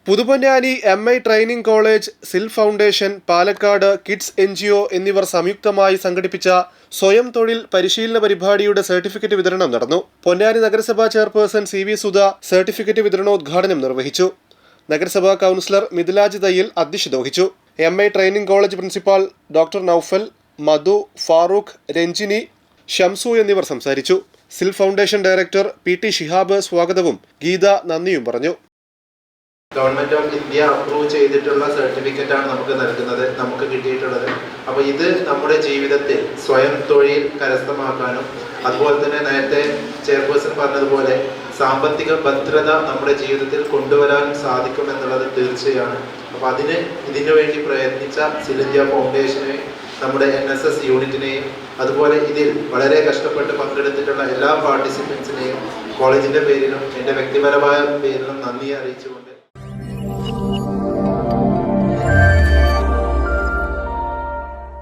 Puthuponnani MI training college, സിൽ foundation, Palakkad kids NGO എന്നിവർ സംയുക്തമായി സംഘടിപ്പിച്ച സ്വയം തൊഴിൽ പരിശീലന പരിപാടിയുടെ സർട്ടിഫിക്കറ്റ് വിതരണം നടന്നു. പൊന്നാനി നഗരസഭാ ചെയർപേഴ്സൺ CV സുധ സർട്ടിഫിക്കറ്റ് വിതരണോദ്ഘാടനം നിർവഹിച്ചു. നഗരസഭാ കൗൺസിലർ മിഥിലാജ് തയ്യിൽ അധ്യക്ഷത വഹിച്ചു. MI training college principal doctor Noufal, Madhu, Farooq, Ranjini, Shamsu എന്നിവർ സംസാരിച്ചു. സിൽ ഫൗണ്ടേഷൻ ഡയറക്ടർ PT ഷിഹാബ് സ്വാഗതവും ഗീത നന്ദിയും പറഞ്ഞു. ഗവൺമെന്റ് ഓഫ് ഇന്ത്യ അപ്രൂവ് ചെയ്തിട്ടുള്ള സർട്ടിഫിക്കറ്റാണ് നമുക്ക് നൽകുന്നത്, നമുക്ക് കിട്ടിയിട്ടുള്ളത്. അപ്പോൾ ഇത് നമ്മുടെ ജീവിതത്തിൽ സ്വയം തൊഴിൽ കരസ്ഥമാക്കാനും അതുപോലെ തന്നെ നേരത്തെ ചെയർപേഴ്സൺ പറഞ്ഞതുപോലെ സാമ്പത്തിക ഭദ്രത നമ്മുടെ ജീവിതത്തിൽ കൊണ്ടുവരാനും സാധിക്കും എന്നുള്ളത് തീർച്ചയാണ്. അപ്പോൾ ഇതിനു വേണ്ടി പ്രയത്നിച്ച സിൽ ഇന്ത്യ ഫൗണ്ടേഷനെയും നമ്മുടെ NSS യൂണിറ്റിനെയും അതുപോലെ ഇതിൽ വളരെ കഷ്ടപ്പെട്ട് പങ്കെടുത്തിട്ടുള്ള എല്ലാ പാർട്ടിസിപ്പൻസിനെയും കോളേജിൻ്റെ പേരിലും എൻ്റെ വ്യക്തിപരമായ പേരിലും നന്ദി അറിയിച്ചുകൊണ്ട്